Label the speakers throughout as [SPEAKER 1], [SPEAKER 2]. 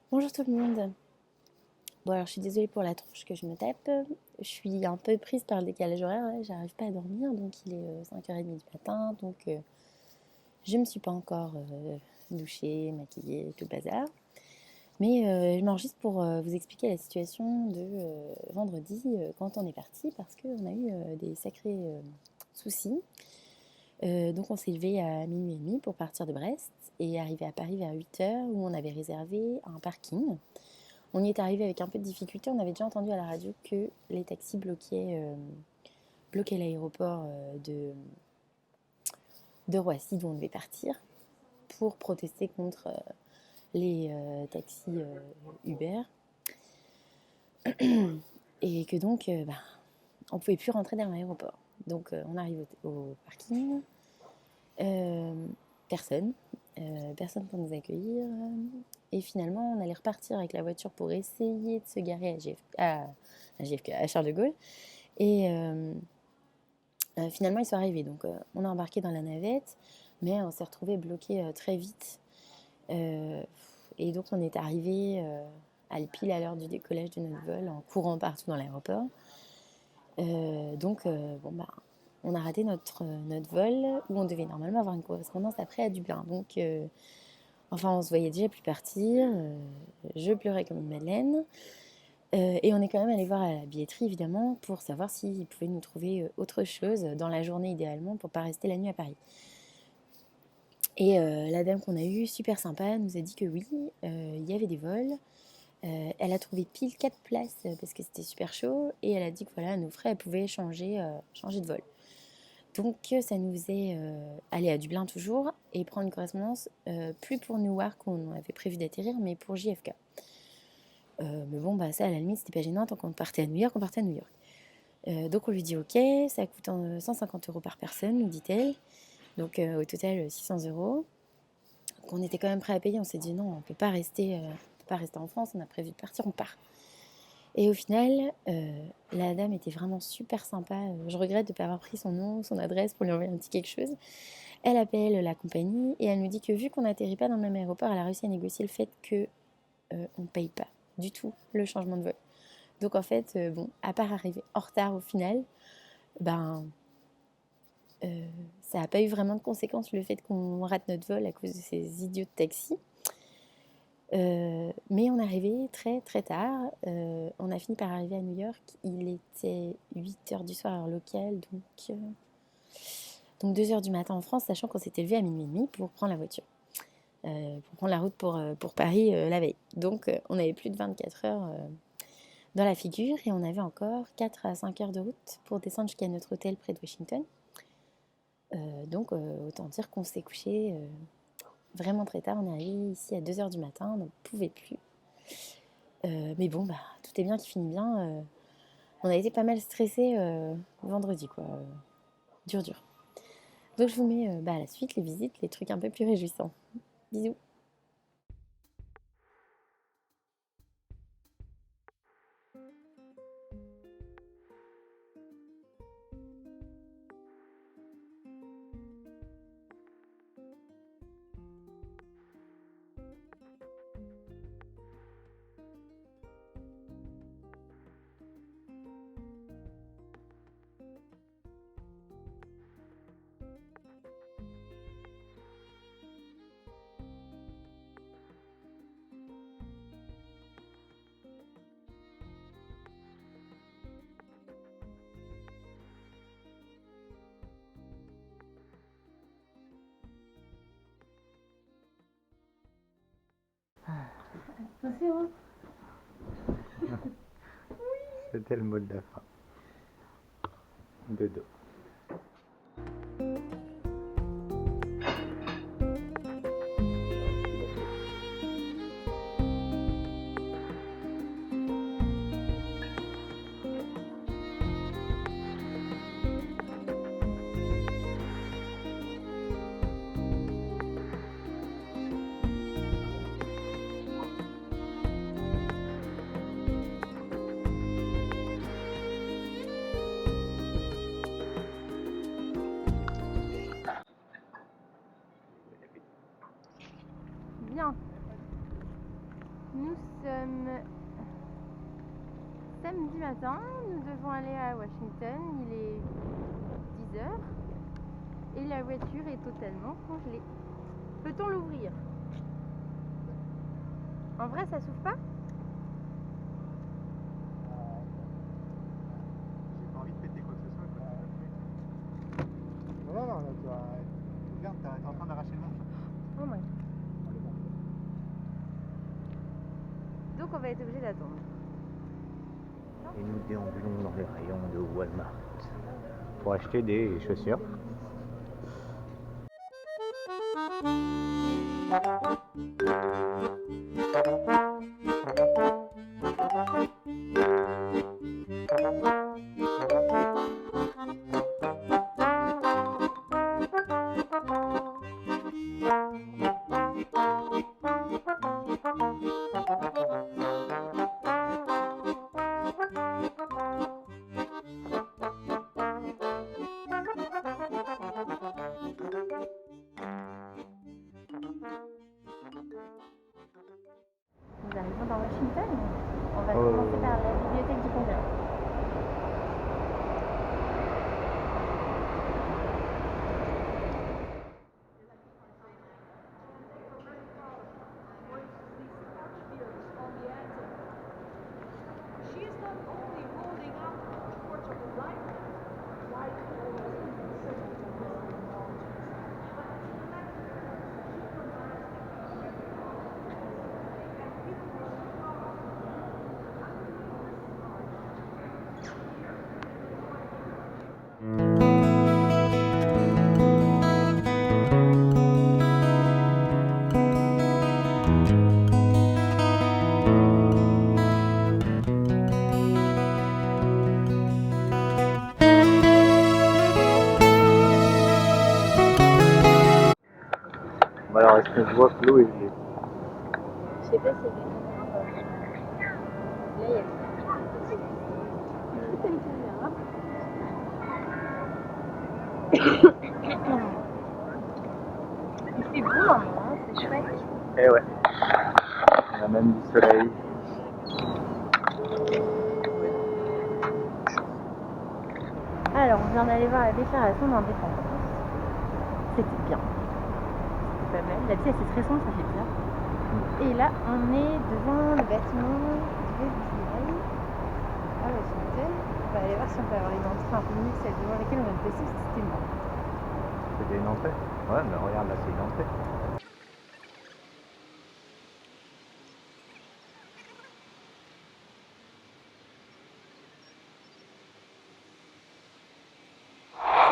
[SPEAKER 1] Bonjour tout le monde. Bon alors je suis désolée pour la tronche que je me tape. Je suis un peu prise par le décalage horaire, là. J'arrive pas à dormir, donc il est 5h30 du matin, donc je me suis pas encore douchée, maquillée, tout le bazar. Mais je m'enregistre pour vous expliquer la situation de vendredi quand on est parti, parce qu'on a eu des sacrés soucis. Donc on s'est levé à minuit et demi pour partir de Brest et arriver à Paris vers 8h où on avait réservé un parking. On y est arrivé avec un peu de difficulté. On avait déjà entendu à la radio que les taxis bloquaient l'aéroport de Roissy d'où on devait partir pour protester contre les taxis Uber. Et que donc, on pouvait plus rentrer dans l'aéroport. Donc on arrive au parking. Euh, personne. Personne pour nous accueillir. Et finalement, on allait repartir avec la voiture pour essayer de se garer à Charles de Gaulle. Et finalement, ils sont arrivés. Donc, on a embarqué dans la navette, mais on s'est retrouvé bloqué très vite. Euh, et donc, on est arrivé pile à l'heure du décollage de notre vol en courant partout dans l'aéroport. Bon, bah, on a raté notre vol où on devait normalement avoir une correspondance après à Dublin. Donc, enfin, on se voyait déjà plus partir. Je pleurais comme une madeleine. Et on est quand même allé voir à la billetterie, évidemment, pour savoir s'ils pouvaient nous trouver autre chose dans la journée, idéalement, pour pas rester la nuit à Paris. Et la dame qu'on a eue, super sympa, nous a dit que oui, il y avait des vols. Elle a trouvé pile 4 places parce que c'était super chaud. Et elle a dit que voilà, à nos frais, elle pouvait changer de vol. Donc ça nous faisait aller à Dublin toujours et prendre une correspondance, plus pour Newark où on avait prévu d'atterrir, mais pour JFK. Mais bon, bah ça à la limite c'était pas gênant tant qu'on partait à New York, on partait à New York. Donc on lui dit ok, ça coûte 150 € par personne, nous dit-elle. Donc au total 600 euros. Donc on était quand même prêt à payer, on s'est dit non, on peut pas rester en France, on a prévu de partir, on part. Et au final, la dame était vraiment super sympa. Je regrette de ne pas avoir pris son nom, son adresse pour lui envoyer un petit quelque chose. Elle appelle la compagnie et elle nous dit que vu qu'on n'atterrit pas dans le même aéroport, elle a réussi à négocier le fait qu'on ne paye pas du tout le changement de vol. Donc en fait, bon, à part arriver en retard au final, ben, ça n'a pas eu vraiment de conséquences le fait qu'on rate notre vol à cause de ces idiots de taxi. Mais on est arrivé très très tard. On a fini par arriver à New York. Il était 8h du soir heure locale, donc 2h du matin en France, sachant qu'on s'était levé à minuit et demi pour prendre la voiture. Pour prendre la route pour Paris la veille. Donc on avait plus de 24 heures dans la figure et on avait encore 4 à 5 heures de route pour descendre jusqu'à notre hôtel près de Washington. Donc autant dire qu'on s'est couché vraiment très tard. On est arrivé ici à 2h du matin, on n'en pouvait plus. Mais bon, bah, tout est bien qui finit bien. On a été pas mal stressés vendredi, quoi. Dur, dur. Donc je vous mets à la suite les visites, les trucs un peu plus réjouissants. Bisous.
[SPEAKER 2] Attention,
[SPEAKER 3] C'était le mot de la fin. Dodo.
[SPEAKER 1] Nous sommes samedi matin, nous devons aller à Washington, il est 10 heures et la voiture est totalement congelée. Peut-on l'ouvrir? En vrai, ça s'ouvre pas?
[SPEAKER 3] J'ai pas envie de péter quoi que ce soit. Quoi. Non, là, tu vas... Regarde, t'es en train d'arracher le manche.
[SPEAKER 1] Oh my. Donc on va être obligé d'attendre.
[SPEAKER 3] Et nous déambulons dans les rayons de Walmart pour acheter des chaussures.
[SPEAKER 1] Nous arrivons dans Washington. On va commencer par la bibliothèque du Congrès.
[SPEAKER 3] Bon, alors, est-ce que je vois que l'eau est gelée?
[SPEAKER 1] Je sais pas si c'est là, il y a il fait beau hein, c'est chouette.
[SPEAKER 3] Eh ouais. On a même du soleil.
[SPEAKER 1] Alors on vient d'aller voir la déclaration d'indépendance. C'était bien. C'était pas mal. La pièce est très sombre, ça fait bien. Et là on est devant le bâtiment du FBI à Washington. On va aller voir si on peut avoir une entrée un peu mieux que celle devant laquelle on est passé parce que c'était mort.
[SPEAKER 3] C'était une entrée? Ouais, mais regarde là, c'est une entrée.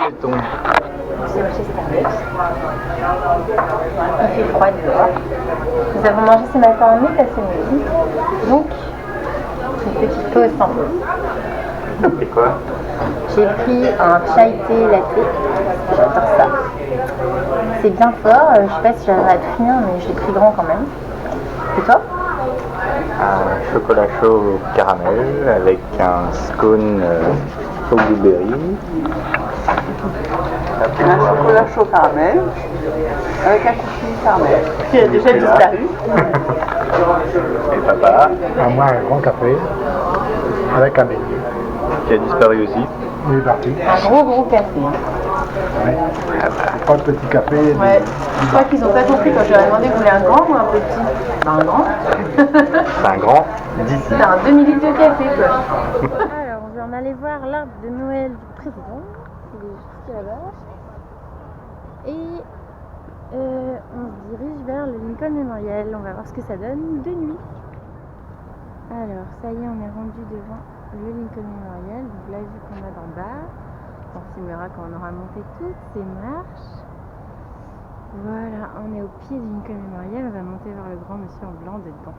[SPEAKER 3] Est-on?
[SPEAKER 1] C'est chez Starbucks. Il fait froid dehors. Nous avons mangé ce matin en états-unis. Donc, une petite pause sans pause.
[SPEAKER 3] C'est quoi?
[SPEAKER 1] J'ai pris un chai thé latte. J'adore ça. C'est bien fort. Je sais pas si j'arriverai à tout finir, mais je l'ai pris grand quand même. Et toi?
[SPEAKER 3] Un chocolat chaud au caramel avec un scone au blueberry.
[SPEAKER 2] Un chocolat chaud caramel avec un cookie caramel.
[SPEAKER 1] Qui a déjà disparu.
[SPEAKER 3] Et papa,
[SPEAKER 4] À moi, un grand café avec un beignet.
[SPEAKER 3] qui a disparu aussi.
[SPEAKER 4] Il est parti.
[SPEAKER 1] Un gros café.
[SPEAKER 4] Ouais. Trois petits cafés.
[SPEAKER 1] Ouais. Je crois qu'ils n'ont pas compris quand je leur ai demandé vous voulez un grand ou un petit? Ben, un grand.
[SPEAKER 3] C'est un grand d'ici.
[SPEAKER 1] C'est un demi-litre de café quoi. Alors on vient d'aller voir l'arbre de Noël du président. Il est juste là-bas. Et on se dirige vers le Lincoln Memorial. On va voir ce que ça donne de nuit. Alors ça y est, on est rendu devant le Lincoln Memorial. Donc la vue qu'on a d'en bas. On filmera quand on aura monté toutes ces marches. Voilà, on est au pied du Lincoln Memorial. On va monter vers le grand monsieur en blanc dedans.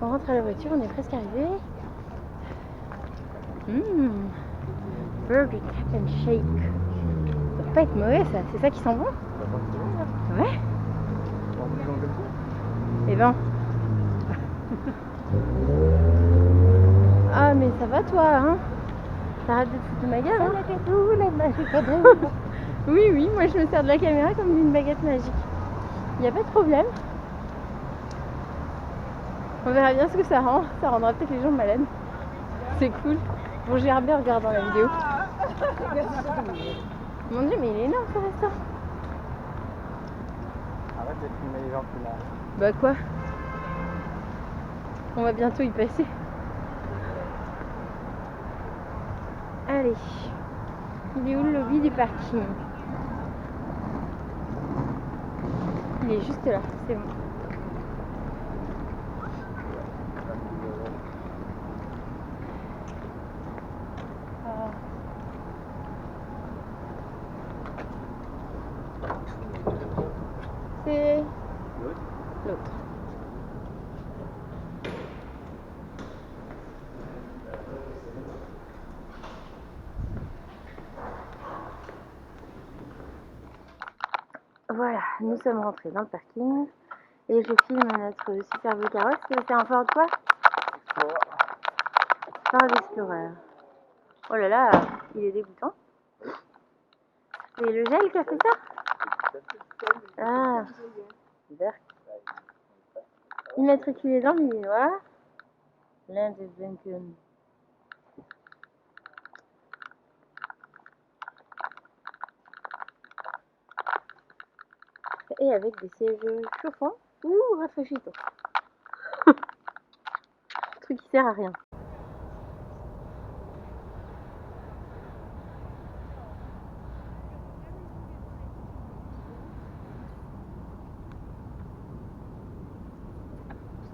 [SPEAKER 1] On rentre à la voiture, on est presque arrivé. Burger Cap and Shake. Ça doit pas être mauvais ça, c'est ça qui sent bon? Ouais. Eh ben. Ah mais ça va toi hein? T'arrêtes de te foutre de ma gueule hein? Oui oui, moi je me sers de la caméra comme d'une baguette magique. Y a pas de problème. On verra bien ce que ça rend. Ça rendra peut-être les gens malades. C'est cool. Bon, j'ai Herbert regardant la vidéo. Mon dieu, mais il est énorme ce restaurant.
[SPEAKER 3] Arrête de filmer les gens qui mangent.
[SPEAKER 1] Bah quoi? On va bientôt y passer. Allez. Il est où le lobby du parking? Il est juste là, c'est bon. C'est l'autre. Voilà, nous sommes rentrés dans le parking et je filme notre super beau carrosse. C'est un Ford quoi? Ford Explorer. Oh là là, il est dégoûtant. C'est le gel qui a fait ça? Ah, vert. Immatriculé dans l'Illinois. Land of Lincoln. Et avec des sièges chauffants ou rafraîchissants. Truc qui sert à rien.